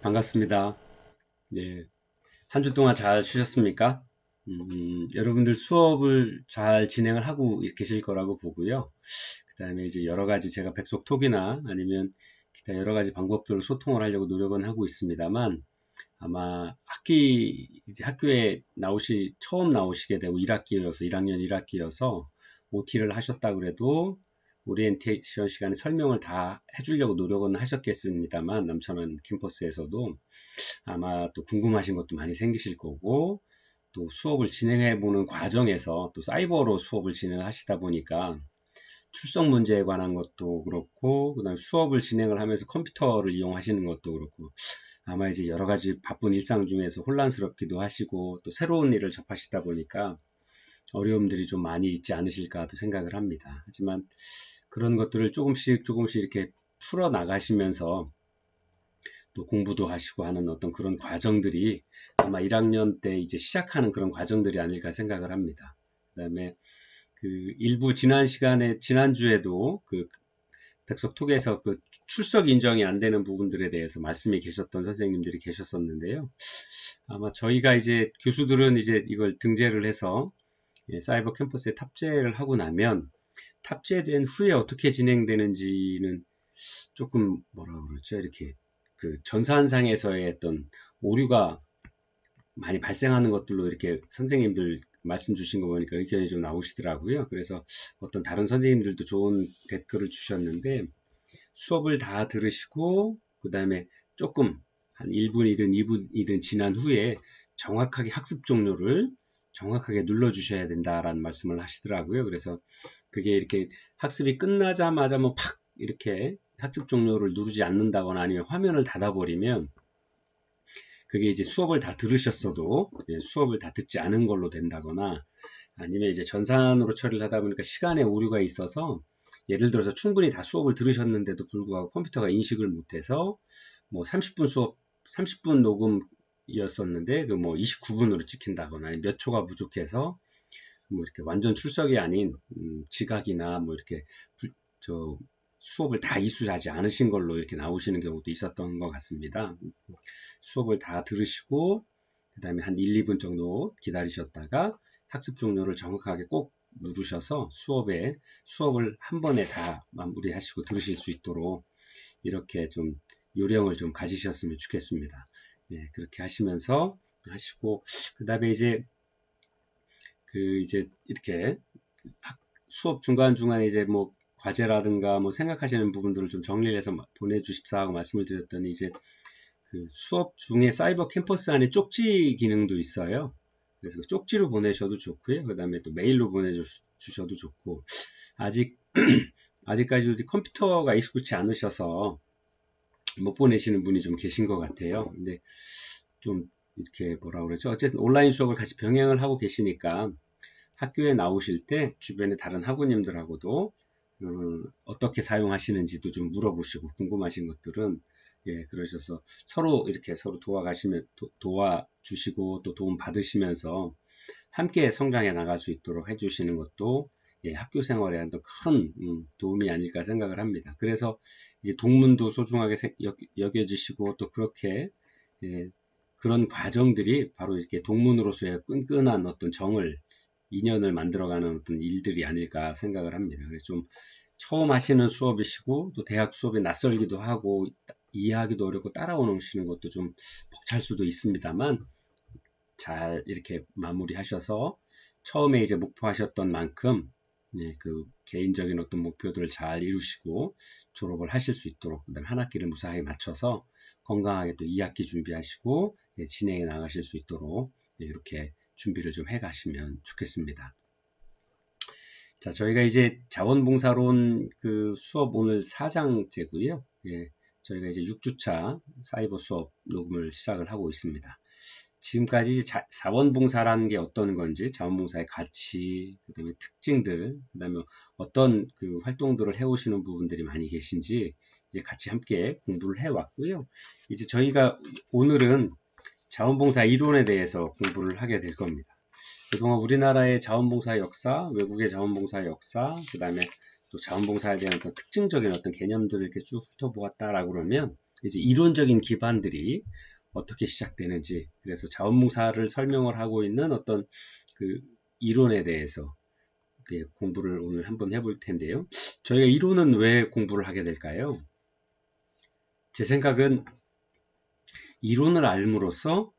반갑습니다. 네, 한 주 동안 잘 쉬셨습니까? 여러분들 수업을 잘 진행을 하고 계실 거라고 보고요. 그 다음에 이제 여러 가지 제가 백석톡이나 아니면 기타 여러 가지 방법들로 소통을 하려고 노력은 하고 있습니다만 아마 이제 학교에 처음 나오시게 되고 1학기여서, 1학년 1학기여서 OT를 하셨다 그래도 오리엔테이션 시간에 설명을 다 해주려고 노력은 하셨겠습니다만 남천원 캠퍼스에서도 아마 또 궁금하신 것도 많이 생기실 거고 또 수업을 진행해 보는 과정에서 또 사이버로 수업을 진행하시다 보니까 출석 문제에 관한 것도 그렇고 그다음 수업을 진행을 하면서 컴퓨터를 이용하시는 것도 그렇고 아마 이제 여러 가지 바쁜 일상 중에서 혼란스럽기도 하시고 또 새로운 일을 접하시다 보니까 어려움들이 좀 많이 있지 않으실까도 생각을 합니다. 하지만 그런 것들을 조금씩 조금씩 이렇게 풀어 나가시면서 또 공부도 하시고 하는 어떤 그런 과정들이 아마 1학년 때 이제 시작하는 그런 과정들이 아닐까 생각을 합니다. 그 다음에 그 일부 지난주에도 그 백석톡에서 그 출석 인정이 안 되는 부분들에 대해서 말씀이 계셨던 선생님들이 계셨었는데요. 아마 저희가 이제 교수들은 이제 이걸 등재를 해서 사이버 캠퍼스에 탑재를 하고 나면 탑재된 후에 어떻게 진행되는지는 조금 뭐라 그러죠? 이렇게 그 전산상에서의 어떤 오류가 많이 발생하는 것들로 이렇게 선생님들 말씀 주신 거 보니까 의견이 좀 나오시더라고요. 그래서 어떤 다른 선생님들도 좋은 댓글을 주셨는데 수업을 다 들으시고 그 다음에 조금 한 1분이든 2분이든 지난 후에 정확하게 학습 종료를 정확하게 눌러주셔야 된다라는 말씀을 하시더라고요. 그래서 그게 이렇게 학습이 끝나자마자 뭐 팍 이렇게 학습 종료를 누르지 않는다거나 아니면 화면을 닫아버리면 그게 이제 수업을 다 들으셨어도 수업을 다 듣지 않은 걸로 된다거나 아니면 이제 전산으로 처리를 하다 보니까 시간에 오류가 있어서 예를 들어서 충분히 다 수업을 들으셨는데도 불구하고 컴퓨터가 인식을 못해서 뭐 30분 수업, 30분 녹음이었었는데 그 뭐 29분으로 찍힌다거나 아니면 몇 초가 부족해서 뭐 이렇게 완전 출석이 아닌 지각이나 뭐 이렇게 저 수업을 다 이수하지 않으신 걸로 이렇게 나오시는 경우도 있었던 것 같습니다. 수업을 다 들으시고 그 다음에 한 1, 2분 정도 기다리셨다가 학습 종료를 정확하게 꼭 누르셔서 수업을 한 번에 다 마무리하시고 들으실 수 있도록 이렇게 좀 요령을 좀 가지셨으면 좋겠습니다. 예, 그렇게 하시면서 하시고 그 다음에 이제 이제 이렇게 수업 중간중간에 이제 뭐 과제라든가 뭐 생각하시는 부분들을 좀 정리를 해서 보내주십사 하고 말씀을 드렸더니 이제 그 수업 중에 사이버 캠퍼스 안에 쪽지 기능도 있어요. 그래서 그 쪽지로 보내셔도 좋고요. 그 다음에 또 메일로 보내주셔도 좋고 아직까지 컴퓨터가 익숙치 않으셔서 못 보내시는 분이 좀 계신 것 같아요. 근데 좀 이렇게 뭐라 그러죠? 어쨌든 온라인 수업을 같이 병행을 하고 계시니까 학교에 나오실 때 주변의 다른 학우님들하고도 어떻게 사용하시는지도 좀 물어보시고 궁금하신 것들은 그러셔서 서로 이렇게 서로 도와주시고 또 도움 받으시면서 함께 성장해 나갈 수 있도록 해주시는 것도 학교 생활에 큰 도움이 아닐까 생각을 합니다. 그래서 이제 동문도 소중하게 여겨주시고 또 그렇게 그런 과정들이 바로 이렇게 동문으로서의 끈끈한 어떤 인연을 만들어가는 어떤 일들이 아닐까 생각을 합니다. 그래서 좀 처음 하시는 수업이시고 또 대학 수업이 낯설기도 하고 이해하기도 어렵고 따라오시는 것도 좀 벅찰 수도 있습니다만 잘 이렇게 마무리하셔서 처음에 이제 목표하셨던 만큼 그 개인적인 어떤 목표들을 잘 이루시고 졸업을 하실 수 있도록 그다음 한 학기를 무사히 마쳐서 건강하게 또 2학기 준비하시고 진행해 나가실 수 있도록 이렇게 준비를 좀 해 가시면 좋겠습니다. 자, 저희가 이제 자원봉사론 그 수업 오늘 4장째고요. 저희가 이제 6주차 사이버 수업 녹음을 시작을 하고 있습니다. 지금까지 이제 자원봉사라는 게 어떤 건지, 자원봉사의 가치, 그 다음에 특징들, 그 다음에 어떤 그 활동들을 해오시는 부분들이 많이 계신지 이제 같이 함께 공부를 해왔고요. 이제 저희가 오늘은 자원봉사 이론에 대해서 공부를 하게 될 겁니다. 그동안 우리나라의 자원봉사 역사, 외국의 자원봉사 역사, 그 다음에 또 자원봉사에 대한 어떤 특징적인 어떤 개념들을 이렇게 쭉 훑어보았다라고 그러면 이제 이론적인 기반들이 어떻게 시작되는지, 그래서 자원봉사를 설명을 하고 있는 어떤 그 이론에 대해서 공부를 오늘 한번 해볼 텐데요. 저희가 이론은 왜 공부를 하게 될까요? 제 생각은 이론을 알므로써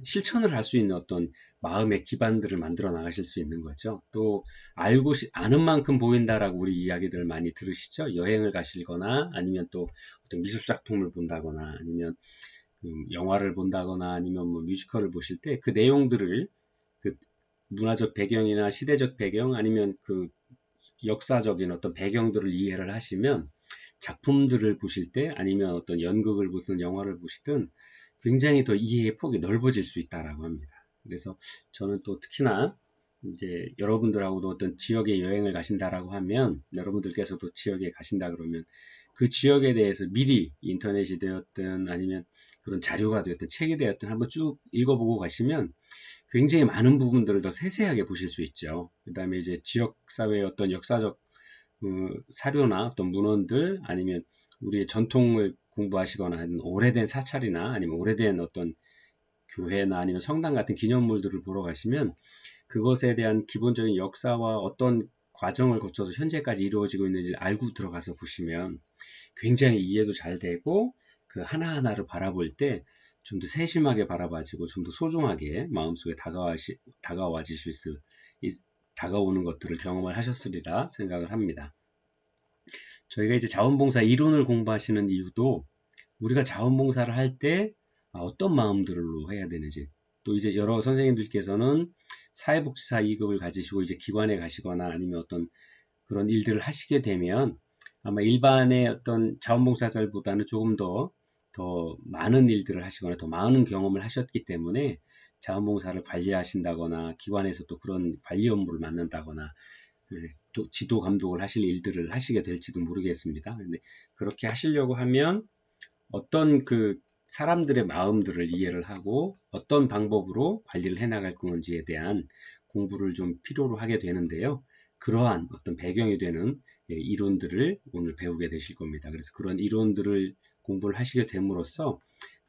실천을 할 수 있는 어떤 마음의 기반들을 만들어 나가실 수 있는 거죠. 또 아는 만큼 보인다라고 우리 이야기들 많이 들으시죠? 여행을 가시거나 아니면 또 어떤 미술 작품을 본다거나 아니면 영화를 본다거나 아니면 뭐 뮤지컬을 보실 때 그 내용들을 그 문화적 배경이나 시대적 배경 아니면 그 역사적인 어떤 배경들을 이해를 하시면 작품들을 보실 때 아니면 어떤 연극을 보든 영화를 보시든 굉장히 더 이해의 폭이 넓어질 수 있다라고 합니다. 그래서 저는 또 특히나 이제 여러분들하고도 어떤 지역에 여행을 가신다라고 하면 여러분들께서도 지역에 가신다 그러면 그 지역에 대해서 미리 인터넷이 되었든 아니면 그런 자료가 되었든 책이 되었든 한번 쭉 읽어보고 가시면 굉장히 많은 부분들을 더 세세하게 보실 수 있죠. 그 다음에 이제 지역사회의 어떤 역사적 사료나 어떤 문헌들 아니면 우리의 전통을 공부하시거나 아니면 오래된 사찰이나 아니면 오래된 어떤 교회나 아니면 성당 같은 기념물들을 보러 가시면 그것에 대한 기본적인 역사와 어떤 과정을 거쳐서 현재까지 이루어지고 있는지 알고 들어가서 보시면 굉장히 이해도 잘 되고 그 하나하나를 바라볼 때 좀 더 세심하게 바라봐지고 좀 더 소중하게 마음속에 다가와지실 수 다가오는 것들을 경험을 하셨으리라 생각을 합니다. 저희가 이제 자원봉사 이론을 공부하시는 이유도 우리가 자원봉사를 할 때 어떤 마음들로 해야 되는지 또 이제 여러 선생님들께서는 사회복지사 2급을 가지시고 이제 기관에 가시거나 아니면 어떤 그런 일들을 하시게 되면 아마 일반의 어떤 자원봉사자들보다는 조금 더 많은 일들을 하시거나 더 많은 경험을 하셨기 때문에 자원봉사를 관리하신다거나 기관에서 또 그런 관리 업무를 맡는다거나 또 지도 감독을 하실 일들을 하시게 될지도 모르겠습니다. 근데 그렇게 하시려고 하면 어떤 그 사람들의 마음들을 이해를 하고 어떤 방법으로 관리를 해나갈 건지에 대한 공부를 좀 필요로 하게 되는데요. 그러한 어떤 배경이 되는 이론들을 오늘 배우게 되실 겁니다. 그래서 그런 이론들을 공부를 하시게 됨으로써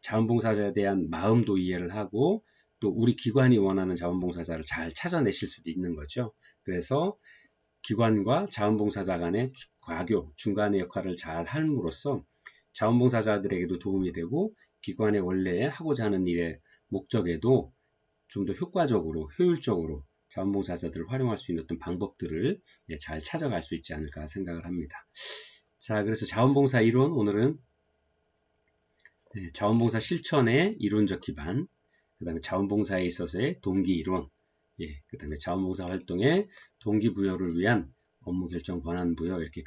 자원봉사자에 대한 마음도 이해를 하고 또 우리 기관이 원하는 자원봉사자를 잘 찾아내실 수도 있는 거죠. 그래서 기관과 자원봉사자 간의 과교, 중간의 역할을 잘 함으로써 자원봉사자들에게도 도움이 되고 기관의 원래 하고자 하는 일의 목적에도 좀 더 효과적으로, 효율적으로 자원봉사자들을 활용할 수 있는 어떤 방법들을 잘 찾아갈 수 있지 않을까 생각을 합니다. 자, 그래서 자원봉사 이론 오늘은 자원봉사 실천의 이론적 기반, 그 다음에 자원봉사에 있어서의 동기이론, 그 다음에 자원봉사 활동의 동기부여를 위한 업무 결정 권한 부여 이렇게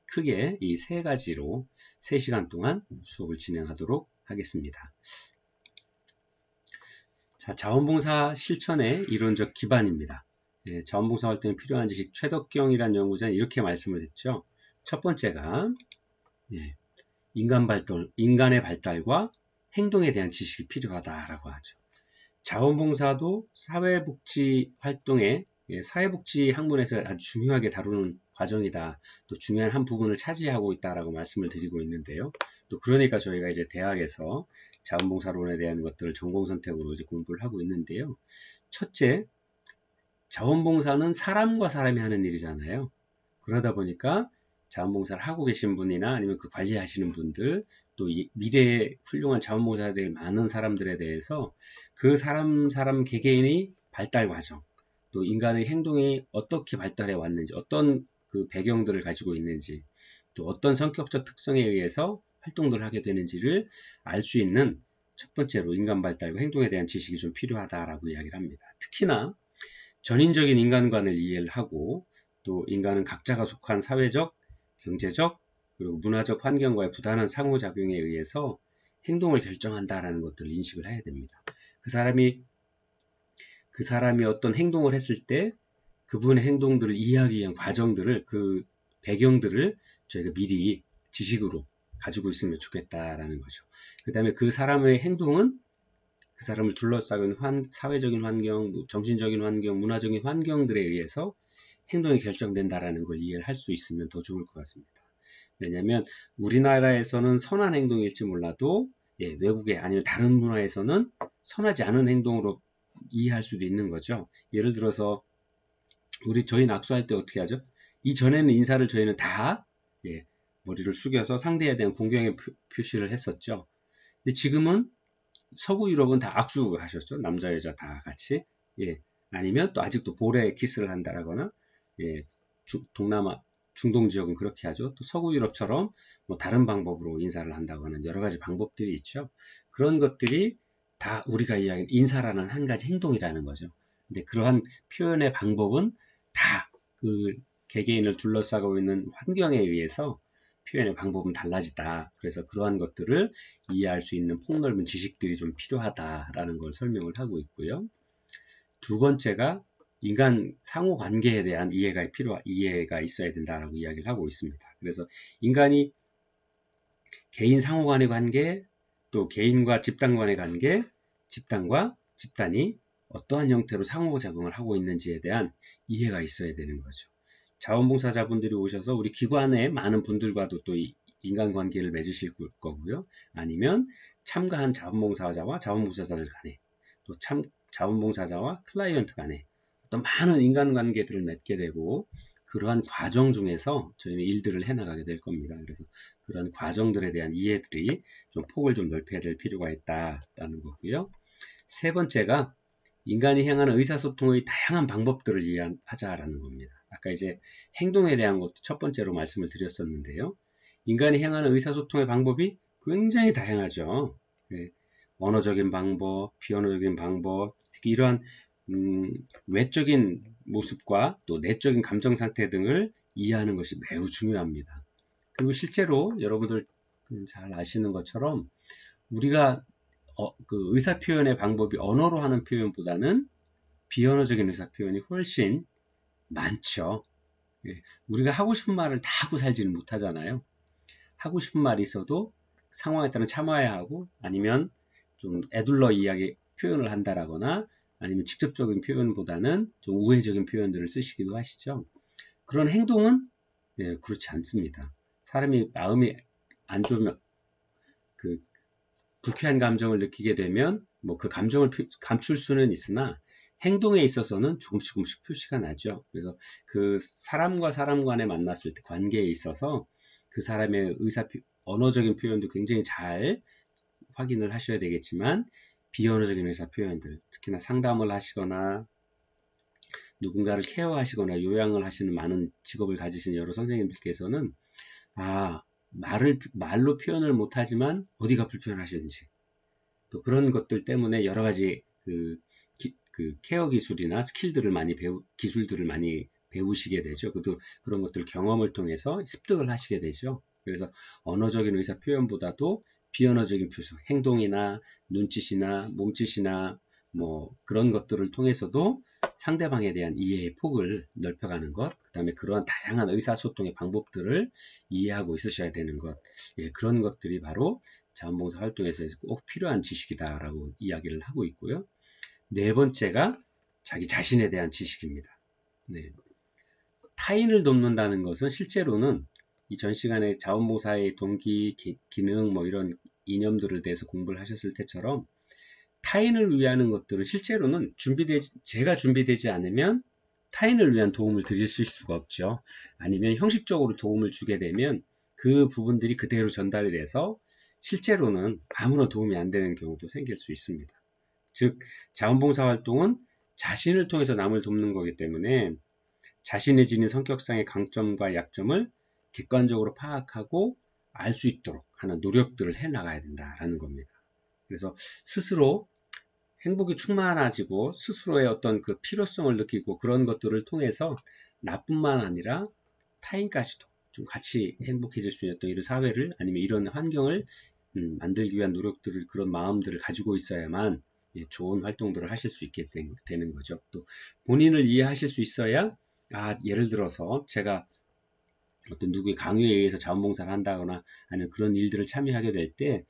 크게 이 세 가지로 3시간 동안 수업을 진행하도록 하겠습니다. 자, 자원봉사 실천의 이론적 기반입니다. 자원봉사 활동에 필요한 지식 최덕경이라는 연구자는 이렇게 말씀을 했죠. 첫 번째가 인간의 발달과 행동에 대한 지식이 필요하다라고 하죠. 자원봉사도 사회복지 활동에 사회복지 학문에서 아주 중요하게 다루는 과정이다. 또 중요한 한 부분을 차지하고 있다라고 말씀을 드리고 있는데요. 또 그러니까 저희가 이제 대학에서 자원봉사론에 대한 것들을 전공 선택으로 이제 공부를 하고 있는데요. 첫째, 자원봉사는 사람과 사람이 하는 일이잖아요. 그러다 보니까 자원봉사를 하고 계신 분이나 아니면 그 관리하시는 분들 또 미래의 훌륭한 자원봉사자들이 많은 사람들에 대해서 그 사람 개개인의 발달 과정 또 인간의 행동이 어떻게 발달해 왔는지 어떤 그 배경들을 가지고 있는지 또 어떤 성격적 특성에 의해서 활동들을 하게 되는지를 알 수 있는 첫 번째로 인간 발달과 행동에 대한 지식이 좀 필요하다라고 이야기를 합니다. 특히나 전인적인 인간관을 이해를 하고 또 인간은 각자가 속한 사회적, 경제적, 그리고 문화적 환경과의 부단한 상호작용에 의해서 행동을 결정한다라는 것들을 인식을 해야 됩니다. 그 사람이 어떤 행동을 했을 때 그분의 행동들을 이해하기 위한 과정들을 그 배경들을 저희가 미리 지식으로 가지고 있으면 좋겠다라는 거죠. 그 다음에 그 사람의 행동은 그 사람을 둘러싸고 있는 사회적인 환경, 정신적인 환경, 문화적인 환경들에 의해서 행동이 결정된다라는 걸 이해를 할 수 있으면 더 좋을 것 같습니다. 왜냐하면 우리나라에서는 선한 행동일지 몰라도 외국에 아니면 다른 문화에서는 선하지 않은 행동으로 이해할 수도 있는 거죠. 예를 들어서 저희 낙수할 때 어떻게 하죠? 이전에는 인사를 저희는 다 머리를 숙여서 상대에 대한 공경의 표시를 했었죠. 근데 지금은 서구 유럽은 다 악수하셨죠. 남자 여자 다 같이. 아니면 또 아직도 볼에 키스를 한다라거나 동남아 중동 지역은 그렇게 하죠. 또 서구 유럽처럼 뭐 다른 방법으로 인사를 한다거나 여러 가지 방법들이 있죠. 그런 것들이 다 우리가 이야기하는 인사라는 한 가지 행동이라는 거죠. 근데 그러한 표현의 방법은 다 그 개개인을 둘러싸고 있는 환경에 의해서 표현의 방법은 달라지다. 그래서 그러한 것들을 이해할 수 있는 폭넓은 지식들이 좀 필요하다라는 걸 설명을 하고 있고요. 두 번째가 인간 상호 관계에 대한 이해가 있어야 된다라고 이야기를 하고 있습니다. 그래서 인간이 개인 상호 간의 관계, 또 개인과 집단 간의 관계, 집단과 집단이 어떠한 형태로 상호작용을 하고 있는지에 대한 이해가 있어야 되는 거죠. 자원봉사자분들이 오셔서 우리 기관의 많은 분들과도 또 인간관계를 맺으실 거고요. 아니면 참가한 자원봉사자와 자원봉사자들 간에 또 자원봉사자와 클라이언트 간에 어떤 많은 인간관계들을 맺게 되고 그러한 과정 중에서 저희는 일들을 해나가게 될 겁니다. 그래서 그런 과정들에 대한 이해들이 좀 폭을 좀 넓혀야 될 필요가 있다라는 거고요. 세 번째가 인간이 행하는 의사소통의 다양한 방법들을 이해하자라는 겁니다. 아까 이제 행동에 대한 것도 첫 번째로 말씀을 드렸었는데요. 인간이 행하는 의사소통의 방법이 굉장히 다양하죠. 언어적인 방법, 비언어적인 방법, 특히 이러한 외적인 모습과 또 내적인 감정 상태 등을 이해하는 것이 매우 중요합니다. 그리고 실제로 여러분들 잘 아시는 것처럼 우리가 그 의사 표현의 방법이 언어로 하는 표현보다는 비언어적인 의사 표현이 훨씬 많죠. 우리가 하고 싶은 말을 다 하고 살지는 못하잖아요. 하고 싶은 말이 있어도 상황에 따라 참아야 하고 아니면 좀 애둘러 이야기 표현을 한다라거나 아니면 직접적인 표현보다는 좀 우회적인 표현들을 쓰시기도 하시죠. 그런 행동은 그렇지 않습니다. 사람이 마음이 안 좋으면 불쾌한 감정을 느끼게 되면 뭐 그 감정을 감출 수는 있으나 행동에 있어서는 조금씩 표시가 나죠. 그래서 그 사람과 사람 간에 만났을 때 관계에 있어서 그 사람의 언어적인 표현도 굉장히 잘 확인을 하셔야 되겠지만 비언어적인 의사 표현들, 특히나 상담을 하시거나 누군가를 케어하시거나 요양을 하시는 많은 직업을 가지신 여러 선생님들께서는 말로 표현을 못하지만 어디가 불편하시는지 또 그런 것들 때문에 여러 가지 그 케어 기술이나 기술들을 많이 배우시게 되죠. 그런 것들 경험을 통해서 습득을 하시게 되죠. 그래서 언어적인 의사 표현보다도 비언어적인 표현, 행동이나 눈짓이나 몸짓이나 뭐 그런 것들을 통해서도 상대방에 대한 이해의 폭을 넓혀가는 것, 그 다음에 그러한 다양한 의사소통의 방법들을 이해하고 있으셔야 되는 것, 그런 것들이 바로 자원봉사 활동에서 꼭 필요한 지식이다라고 이야기를 하고 있고요. 네 번째가 자기 자신에 대한 지식입니다. 타인을 돕는다는 것은 실제로는 이 전 시간에 자원봉사의 동기, 기능 뭐 이런 이념들을 대해서 공부를 하셨을 때처럼 타인을 위하는 것들은 실제로는 제가 준비되지 않으면 타인을 위한 도움을 드릴 수가 없죠. 아니면 형식적으로 도움을 주게 되면 그 부분들이 그대로 전달이 돼서 실제로는 아무런 도움이 안 되는 경우도 생길 수 있습니다. 즉, 자원봉사 활동은 자신을 통해서 남을 돕는 거기 때문에 자신의 지닌 성격상의 강점과 약점을 객관적으로 파악하고 알 수 있도록 하는 노력들을 해나가야 된다라는 겁니다. 그래서 스스로 행복이 충만해지고 스스로의 어떤 그 필요성을 느끼고 그런 것들을 통해서 나뿐만 아니라 타인까지도 좀 같이 행복해질 수 있는 어떤 이런 사회를 아니면 이런 환경을 만들기 위한 노력들을 그런 마음들을 가지고 있어야만 좋은 활동들을 하실 수 있게 되는 거죠. 또 본인을 이해하실 수 있어야 예를 들어서 제가 어떤 누구의 강요에 의해서 자원봉사를 한다거나 아니면 그런 일들을 참여하게 될 때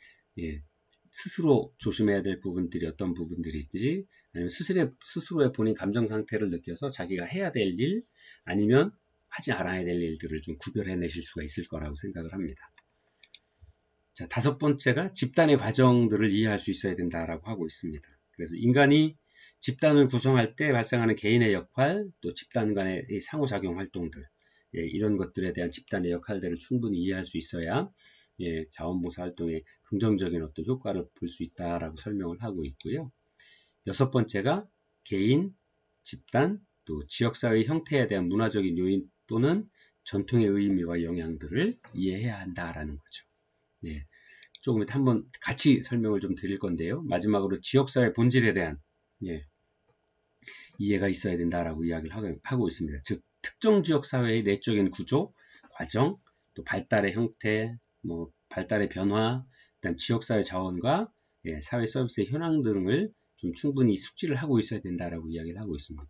스스로 조심해야 될 부분들이 어떤 부분들이지 아니면 스스로의 본인 감정 상태를 느껴서 자기가 해야 될 일 아니면 하지 않아야 될 일들을 좀 구별해내실 수가 있을 거라고 생각을 합니다. 자, 5번째가 집단의 과정들을 이해할 수 있어야 된다라고 하고 있습니다. 그래서 인간이 집단을 구성할 때 발생하는 개인의 역할, 또 집단 간의 상호작용 활동들, 이런 것들에 대한 집단의 역할들을 충분히 이해할 수 있어야 자원봉사 활동의 긍정적인 어떤 효과를 볼 수 있다라고 설명을 하고 있고요. 6번째가 개인, 집단, 또 지역사회 형태에 대한 문화적인 요인 또는 전통의 의미와 영향들을 이해해야 한다라는 거죠. 네, 조금 이따 한번 같이 설명을 좀 드릴 건데요. 마지막으로 지역사회 본질에 대한 이해가 있어야 된다라고 이야기를 하고 있습니다. 즉, 특정 지역사회의 내적인 구조, 과정, 또 발달의 형태, 발달의 변화, 그다음 지역사회 자원과 사회 서비스의 현황 등을 좀 충분히 숙지를 하고 있어야 된다라고 이야기를 하고 있습니다.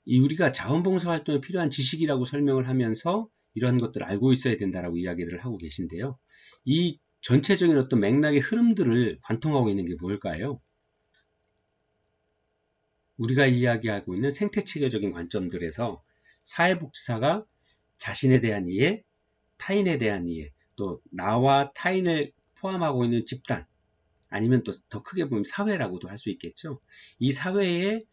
우리가 자원봉사 활동에 필요한 지식이라고 설명을 하면서 이러한 것들을 알고 있어야 된다라고 이야기를 하고 계신데요. 이 전체적인 어떤 맥락의 흐름들을 관통하고 있는 게 뭘까요? 우리가 이야기하고 있는 생태체계적인 관점들에서 사회복지사가 자신에 대한 이해, 타인에 대한 이해, 또 나와 타인을 포함하고 있는 집단, 아니면 또 더 크게 보면 사회라고도 할 수 있겠죠. 이 사회의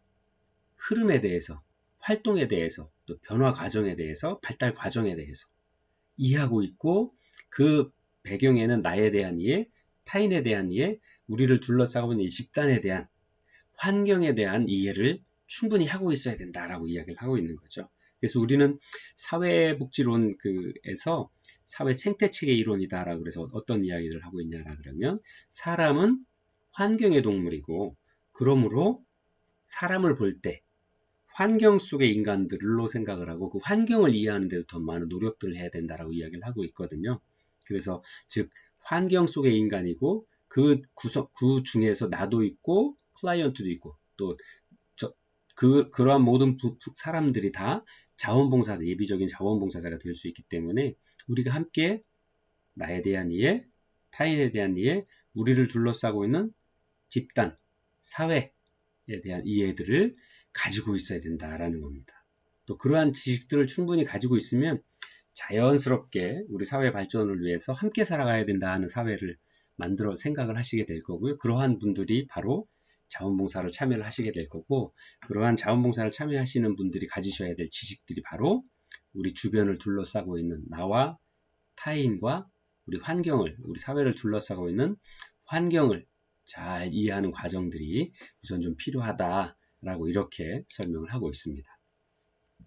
흐름에 대해서, 활동에 대해서, 또 변화 과정에 대해서, 발달 과정에 대해서 이해하고 있고, 그 배경에는 나에 대한 이해, 타인에 대한 이해, 우리를 둘러싸고 있는 이 집단에 대한, 환경에 대한 이해를 충분히 하고 있어야 된다라고 이야기를 하고 있는 거죠. 그래서 우리는 사회복지론에서 사회 생태체계 이론이다라고 그래서 어떤 이야기를 하고 있냐라 그러면, 사람은 환경의 동물이고, 그러므로 사람을 볼 때 환경 속의 인간들로 생각을 하고 그 환경을 이해하는 데도 더 많은 노력들을 해야 된다라고 이야기를 하고 있거든요. 그래서 즉 환경 속의 인간이고 그 중에서 나도 있고 클라이언트도 있고 또 그러한 모든 사람들이 다 자원봉사자, 예비적인 자원봉사자가 될 수 있기 때문에 우리가 함께 나에 대한 이해, 타인에 대한 이해, 우리를 둘러싸고 있는 집단, 사회에 대한 이해들을 가지고 있어야 된다라는 겁니다. 또 그러한 지식들을 충분히 가지고 있으면 자연스럽게 우리 사회 발전을 위해서 함께 살아가야 된다 하는 사회를 만들어 생각을 하시게 될 거고요. 그러한 분들이 바로 자원봉사를 참여를 하시게 될 거고, 그러한 자원봉사를 참여하시는 분들이 가지셔야 될 지식들이 바로 우리 주변을 둘러싸고 있는 나와 타인과 우리 환경을, 우리 사회를 둘러싸고 있는 환경을 잘 이해하는 과정들이 우선 좀 필요하다라고 이렇게 설명을 하고 있습니다.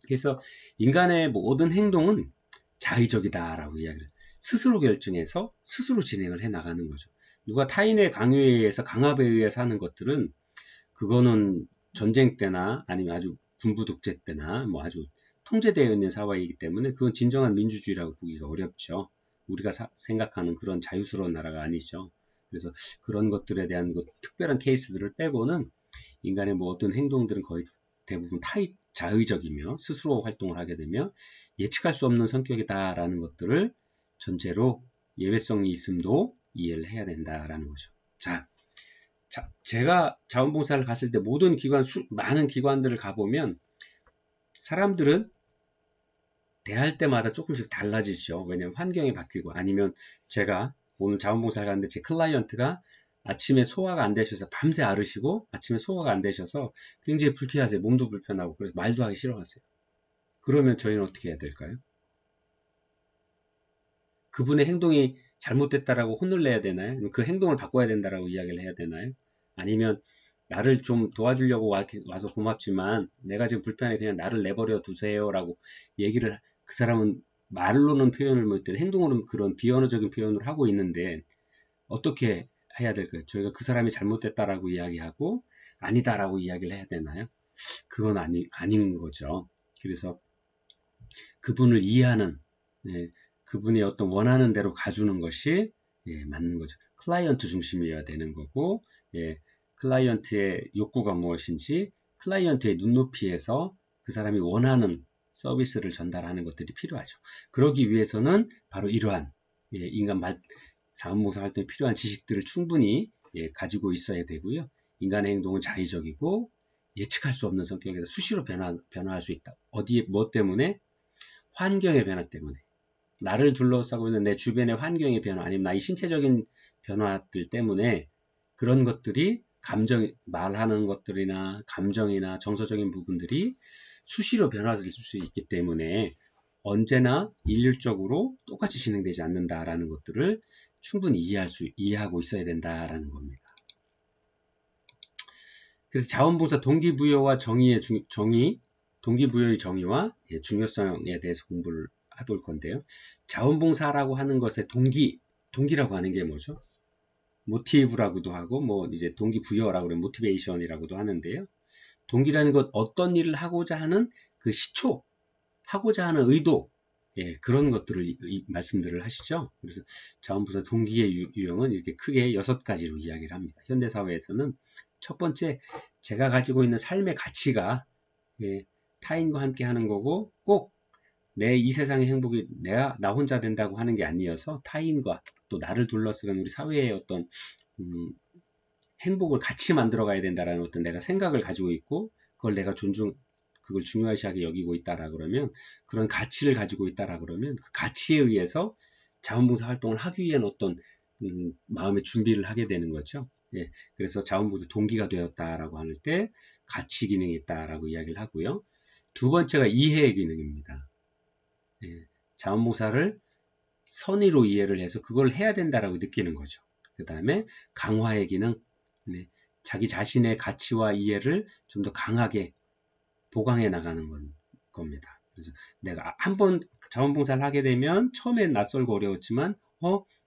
그래서 인간의 모든 행동은 자의적이다라고 이야기를 스스로 결정해서 스스로 진행을 해 나가는 거죠. 누가 타인의 강요에 의해서 강압에 의해서 하는 것들은 그거는 전쟁 때나 아니면 아주 군부 독재 때나 아주 통제되어 있는 사회이기 때문에 그건 진정한 민주주의라고 보기가 어렵죠. 우리가 생각하는 그런 자유스러운 나라가 아니죠. 그래서 그런 것들에 대한 특별한 케이스들을 빼고는 인간의 모든 행동들은 거의 대부분 자의적이며 스스로 활동을 하게 되며 예측할 수 없는 성격이다라는 것들을 전제로 예외성이 있음도 이해를 해야 된다라는 거죠. 자, 제가 자원봉사를 갔을 때 모든 많은 기관들을 가보면 사람들은 대할 때마다 조금씩 달라지죠. 왜냐하면 환경이 바뀌고, 아니면 제가 오늘 자원봉사를 갔는데 제 클라이언트가 아침에 소화가 안 되셔서 밤새 앓으시고 아침에 소화가 안 되셔서 굉장히 불쾌하세요. 몸도 불편하고 그래서 말도 하기 싫어하세요. 그러면 저희는 어떻게 해야 될까요? 그분의 행동이 잘못됐다라고 혼을 내야 되나요? 그 행동을 바꿔야 된다라고 이야기를 해야 되나요? 아니면 나를 좀 도와주려고 와서 고맙지만 내가 지금 불편해 그냥 나를 내버려 두세요라고 얘기를, 그 사람은 말로는 표현을 못해도 행동으로는 그런 비언어적인 표현을 하고 있는데 어떻게 해야 될까요? 저희가 그 사람이 잘못됐다라고 이야기하고 아니다라고 이야기를 해야 되나요? 그건 아닌 거죠. 그래서 그분을 이해하는, 그분이 어떤 원하는 대로 가주는 것이 맞는 거죠. 클라이언트 중심이어야 되는 거고, 클라이언트의 욕구가 무엇인지 클라이언트의 눈높이에서 그 사람이 원하는 서비스를 전달하는 것들이 필요하죠. 그러기 위해서는 바로 이러한 인간 자원봉사 활동에 필요한 지식들을 충분히 가지고 있어야 되고요. 인간의 행동은 자의적이고 예측할 수 없는 성격에서 수시로 변화할 수 있다. 어디에, 뭐 때문에? 환경의 변화 때문에. 나를 둘러싸고 있는 내 주변의 환경의 변화, 아니면 나의 신체적인 변화들 때문에 그런 것들이 말하는 것들이나 감정이나 정서적인 부분들이 수시로 변화될 수 있기 때문에 언제나 일률적으로 똑같이 진행되지 않는다라는 것들을 충분히 이해하고 있어야 된다라는 겁니다. 그래서 자원봉사 동기부여와 동기부여의 정의와 중요성에 대해서 공부를 해볼 건데요. 자원봉사라고 하는 것의 동기라고 하는 게 뭐죠? 모티브라고도 하고, 뭐, 이제 동기부여라고 그러면 모티베이션이라고도 하는데요. 동기라는 것, 어떤 일을 하고자 하는 그 시초, 하고자 하는 의도, 그런 것들을 말씀들을 하시죠. 그래서 자원봉사 동기의 유형은 이렇게 크게 6가지로 이야기를 합니다. 현대사회에서는 첫 번째, 제가 가지고 있는 삶의 가치가 타인과 함께 하는 거고, 꼭 내 이 세상의 행복이 나 혼자 된다고 하는 게 아니어서 타인과 또 나를 둘러싸는 우리 사회의 어떤 행복을 같이 만들어 가야 된다라는 어떤 내가 생각을 가지고 있고, 그걸 중요시하게 여기고 있다라 그러면, 그런 가치를 가지고 있다라 그러면 그 가치에 의해서 자원봉사 활동을 하기 위한 어떤 마음의 준비를 하게 되는 거죠. 그래서 자원봉사 동기가 되었다라고 할 때 가치 기능이 있다라고 이야기를 하고요. 두 번째가 이해의 기능입니다. 자원봉사를 선의로 이해를 해서 그걸 해야 된다라고 느끼는 거죠. 그 다음에 강화의 기능, 자기 자신의 가치와 이해를 좀 더 강하게 보강해 나가는 겁니다. 그래서 내가 한번 자원봉사를 하게 되면 처음엔 낯설고 어려웠지만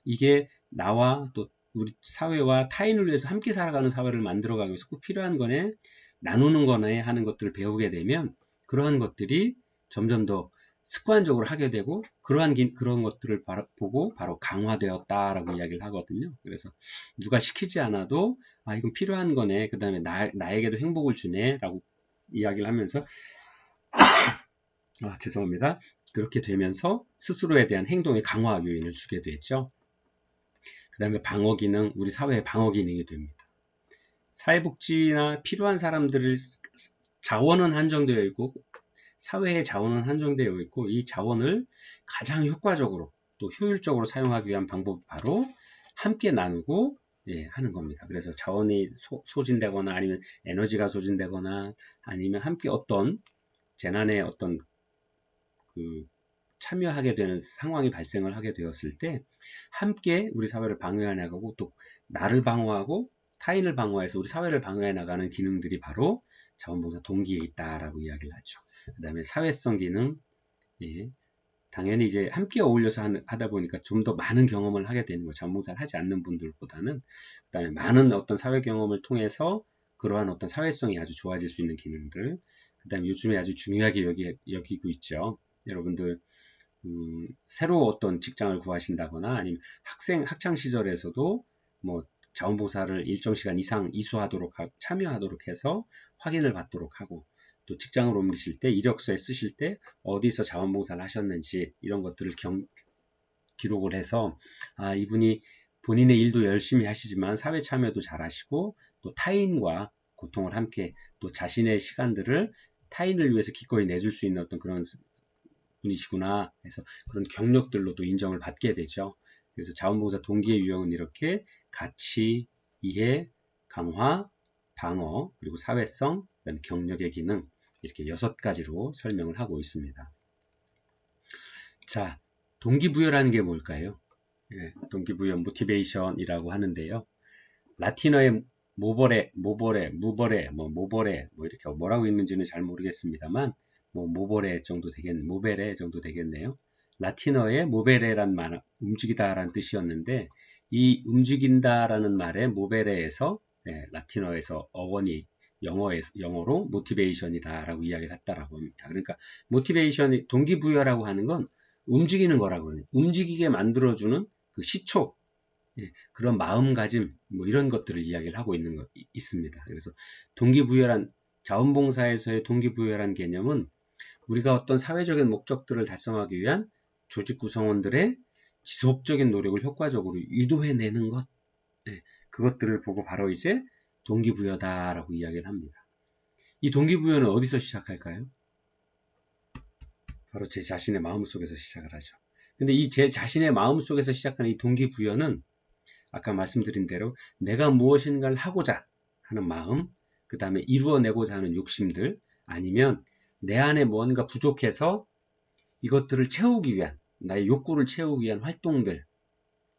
이게 나와 또 우리 사회와 타인을 위해서 함께 살아가는 사회를 만들어가기 위해서 꼭 필요한 거네, 나누는 거네 하는 것들을 배우게 되면 그러한 것들이 점점 더 습관적으로 하게 되고 그런 것들을 보고 바로 강화되었다라고 이야기를 하거든요. 그래서 누가 시키지 않아도 이건 필요한 거네, 그 다음에 나에게도 행복을 주네 라고 이야기를 하면서 죄송합니다. 그렇게 되면서 스스로에 대한 행동의 강화 요인을 주게 되죠. 그 다음에 방어 기능, 우리 사회의 방어 기능이 됩니다. 사회복지나 필요한 사람들을 자원은 한정되어 있고 사회의 자원은 한정되어 있고 이 자원을 가장 효과적으로 또 효율적으로 사용하기 위한 방법이 바로 함께 나누고 하는 겁니다. 그래서 자원이 소진되거나 아니면 에너지가 소진되거나 아니면 함께 어떤 재난에 어떤 참여하게 되는 상황이 발생을 하게 되었을 때 함께 우리 사회를 방어해 나가고 또 나를 방어하고 타인을 방어해서 우리 사회를 방어해 나가는 기능들이 바로 자원봉사 동기에 있다라고 이야기를 하죠. 그 다음에 사회성 기능, 당연히 이제 함께 어울려서 하다 보니까 좀 더 많은 경험을 하게 되는 거죠. 자원봉사를 하지 않는 분들보다는. 그 다음에 많은 어떤 사회 경험을 통해서 그러한 어떤 사회성이 아주 좋아질 수 있는 기능들. 그 다음에 요즘에 아주 중요하게 여기고 있죠. 여러분들 새로 어떤 직장을 구하신다거나 아니면 학창 시절에서도 뭐 자원봉사를 일정 시간 이상 참여하도록 해서 확인을 받도록 하고 또 직장을 옮기실 때 이력서에 쓰실 때 어디서 자원봉사를 하셨는지 이런 것들을 기록을 해서 이분이 본인의 일도 열심히 하시지만 사회 참여도 잘 하시고 또 타인과 고통을 함께 또 자신의 시간들을 타인을 위해서 기꺼이 내줄 수 있는 어떤 그런 분이시구나 해서 그런 경력들로 또 인정을 받게 되죠. 그래서 자원봉사 동기의 유형은 이렇게 가치, 이해, 강화, 방어, 그리고 사회성, 그다음에 경력의 기능 이렇게 6가지로 설명을 하고 있습니다. 자, 동기부여라는 게 뭘까요? 동기부여, 모티베이션이라고 하는데요. 라틴어의 모버레, 무버레, 모버레, 이렇게 뭐라고 읽는지는 잘 모르겠습니다만, 모버레 정도 모베레 정도 되겠네요. 라틴어의 모베레란 말, 움직이다라는 뜻이었는데, 이 움직인다라는 말의 모베레에서, 라틴어에서 어원이 영어로 모티베이션이다라고 이야기를 했다라고 합니다. 그러니까 모티베이션이 동기부여라고 하는 건 움직이는 거라고 해요. 움직이게 만들어주는 그 시초, 그런 마음가짐, 이런 것들을 이야기를 하고 있습니다. 그래서 자원봉사에서의 동기부여란 개념은 우리가 어떤 사회적인 목적들을 달성하기 위한 조직 구성원들의 지속적인 노력을 효과적으로 유도해내는 것, 그것들을 보고 바로 이제 동기부여다라고 이야기를 합니다. 이 동기부여는 어디서 시작할까요? 바로 제 자신의 마음속에서 시작을 하죠. 근데 이 제 자신의 마음속에서 시작하는 이 동기부여는 아까 말씀드린 대로 내가 무엇인가를 하고자 하는 마음, 그 다음에 이루어내고자 하는 욕심들, 아니면 내 안에 뭔가 부족해서 이것들을 채우기 위한, 나의 욕구를 채우기 위한 활동들,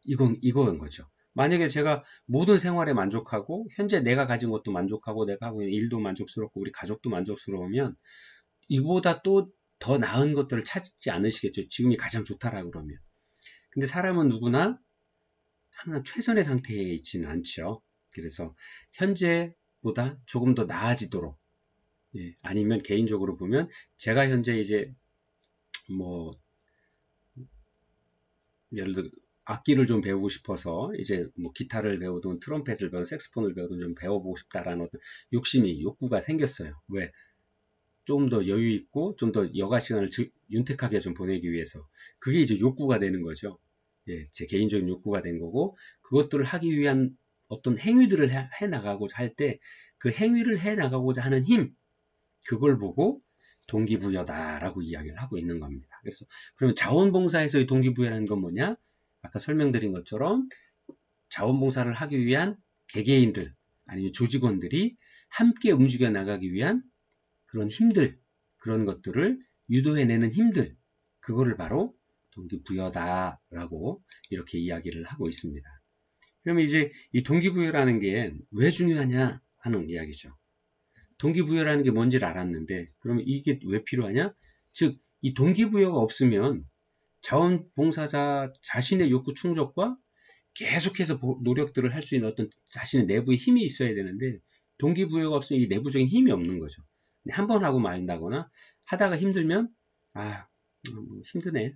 이거인 거죠. 만약에 제가 모든 생활에 만족하고 현재 내가 가진 것도 만족하고 내가 하고 있는 일도 만족스럽고 우리 가족도 만족스러우면 이보다 또 더 나은 것들을 찾지 않으시겠죠. 지금이 가장 좋다라고 그러면. 근데 사람은 누구나 항상 최선의 상태에 있지는 않죠. 그래서 현재보다 조금 더 나아지도록, 예, 아니면 개인적으로 보면 제가 현재 이제 뭐 예를 들어 악기를 좀 배우고 싶어서 이제 뭐 기타를 배우든 트럼펫을 배우든 색스폰을 배우든 좀 배워보고 싶다라는 어떤 욕구가 생겼어요. 왜? 좀 더 여유 있고 좀 더 여가 시간을 윤택하게 좀 보내기 위해서. 그게 이제 욕구가 되는 거죠. 예, 제 개인적인 욕구가 된 거고, 그것들을 하기 위한 어떤 행위들을 해 나가고자 할 때 그 행위를 해 나가고자 하는 힘, 그걸 보고 동기부여다라고 이야기를 하고 있는 겁니다. 그래서 그러면 자원봉사에서의 동기부여라는 건 뭐냐? 아까 설명드린 것처럼 자원봉사를 하기 위한 개개인들 아니면 조직원들이 함께 움직여 나가기 위한 그런 힘들, 그런 것들을 유도해내는 힘들, 그거를 바로 동기부여다라고 이렇게 이야기를 하고 있습니다. 그러면 이제 이 동기부여라는 게 왜 중요하냐 하는 이야기죠. 동기부여라는 게 뭔지를 알았는데 그러면 이게 왜 필요하냐? 즉, 이 동기부여가 없으면 자원봉사자 자신의 욕구 충족과 계속해서 노력들을 할 수 있는 어떤 자신의 내부의 힘이 있어야 되는데 동기부여가 없으면 이 내부적인 힘이 없는 거죠. 한 번 하고 말다거나 하다가 힘들면 뭐 힘드네.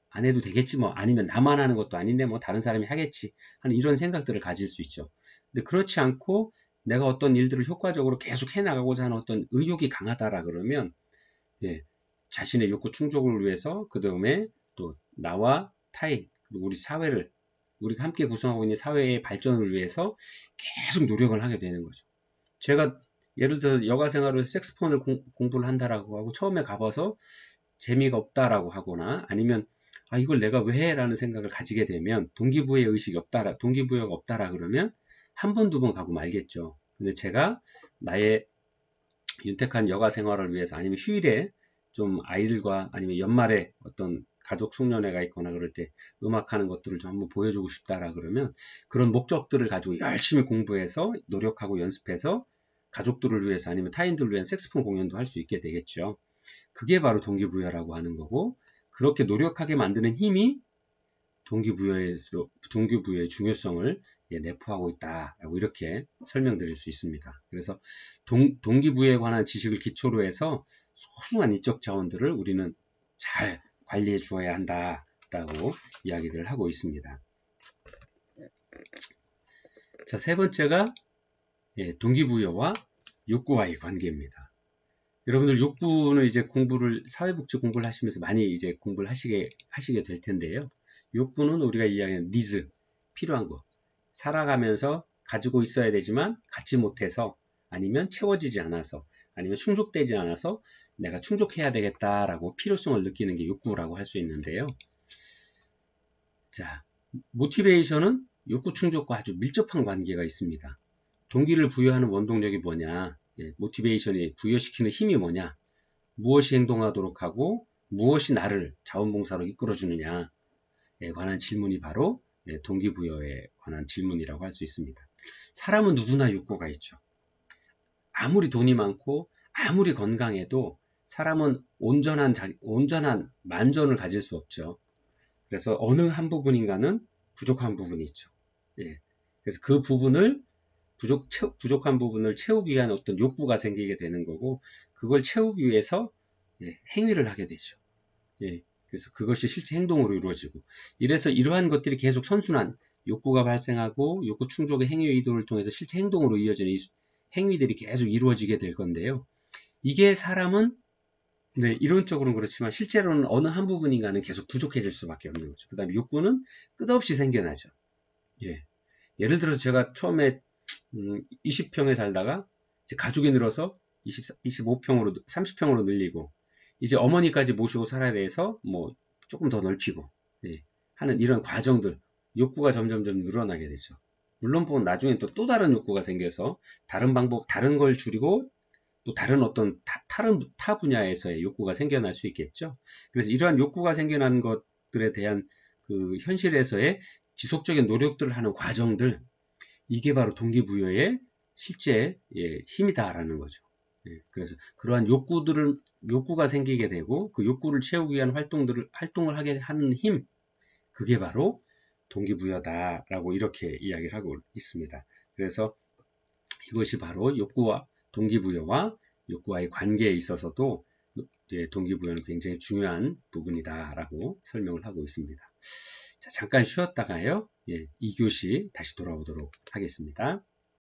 안 해도 되겠지 뭐. 아니면 나만 하는 것도 아닌데 뭐 다른 사람이 하겠지 하는 이런 생각들을 가질 수 있죠. 근데 그렇지 않고 내가 어떤 일들을 효과적으로 계속 해나가고자 하는 어떤 의욕이 강하다라 그러면, 예, 자신의 욕구 충족을 위해서 그 다음에 또 나와 타인 그리고 우리 사회를 우리가 함께 구성하고 있는 사회의 발전을 위해서 계속 노력을 하게 되는 거죠. 제가 예를 들어 여가 생활을 색스폰을 공부를 한다라고 하고 처음에 가봐서 재미가 없다라고 하거나 아니면 이걸 내가 왜 해? 라는 생각을 가지게 되면 동기부여 의식이 없다라, 동기부여가 없다라 그러면 한 번, 두 번 가고 말겠죠. 근데 제가 나의 윤택한 여가 생활을 위해서 아니면 휴일에 좀 아이들과 아니면 연말에 어떤 가족 송년회가 있거나 그럴 때 음악하는 것들을 좀 한번 보여주고 싶다라 그러면 그런 목적들을 가지고 열심히 공부해서 노력하고 연습해서 가족들을 위해서 아니면 타인들을 위한 색스폰 공연도 할 수 있게 되겠죠. 그게 바로 동기부여라고 하는 거고, 그렇게 노력하게 만드는 힘이 동기부여의 중요성을 내포하고 있다라고 이렇게 설명드릴 수 있습니다. 그래서 동기부여에 관한 지식을 기초로 해서 소중한 인적 자원들을 우리는 잘 관리해 주어야 한다라고 이야기를 하고 있습니다. 자, 세 번째가 동기부여와 욕구와의 관계입니다. 여러분들 욕구는 이제 사회복지 공부를 하시면서 많이 이제 공부를 하시게 될 텐데요. 욕구는 우리가 이야기하는 니즈, 필요한 거. 살아가면서 가지고 있어야 되지만 갖지 못해서 아니면 채워지지 않아서 아니면 충족되지 않아서 내가 충족해야 되겠다라고 필요성을 느끼는 게 욕구라고 할 수 있는데요. 자, 모티베이션은 욕구 충족과 아주 밀접한 관계가 있습니다. 동기를 부여하는 원동력이 뭐냐? 모티베이션이 부여시키는 힘이 뭐냐? 무엇이 행동하도록 하고 무엇이 나를 자원봉사로 이끌어주느냐에 관한 질문이 바로 동기부여에 관한 질문이라고 할 수 있습니다. 사람은 누구나 욕구가 있죠. 아무리 돈이 많고 아무리 건강해도 사람은 온전한 만전을 가질 수 없죠. 그래서 어느 한 부분인가는 부족한 부분이 있죠. 그래서 그 부분을 부족한 부분을 채우기 위한 어떤 욕구가 생기게 되는 거고, 그걸 채우기 위해서 행위를 하게 되죠. 그래서 그것이 실제 행동으로 이루어지고, 이래서 이러한 것들이 계속 선순환, 욕구가 발생하고 욕구 충족의 행위 의도를 통해서 실제 행동으로 이어지는 이 행위들이 계속 이루어지게 될 건데요. 이게 사람은 이론적으로는 그렇지만 실제로는 어느 한 부분인가는 계속 부족해질 수밖에 없는 거죠. 그 다음에 욕구는 끝없이 생겨나죠. 예를 들어서 제가 처음에 20평에 살다가 이제 가족이 늘어서 25평으로 30평으로 늘리고 이제 어머니까지 모시고 살아야 돼서 뭐 조금 더 넓히고 예, 하는 이런 과정들 욕구가 점점점 늘어나게 되죠. 물론 뭐 나중에 또 다른 욕구가 생겨서 다른 방법 다른 걸 줄이고 또 다른 어떤 타 분야에서의 욕구가 생겨날 수 있겠죠. 그래서 이러한 욕구가 생겨난 것들에 대한 그 현실에서의 지속적인 노력들을 하는 과정들 이게 바로 동기부여의 실제 힘이다라는 거죠. 그래서 그러한 욕구가 생기게 되고 그 욕구를 채우기 위한 활동을 하게 하는 힘 그게 바로 동기부여다라고 이렇게 이야기를 하고 있습니다. 그래서 이것이 바로 욕구와 동기부여와 욕구와의 관계에 있어서도 동기부여는 굉장히 중요한 부분이다라고 설명을 하고 있습니다. 자, 잠깐 쉬었다가요. 2교시 다시 돌아오도록 하겠습니다.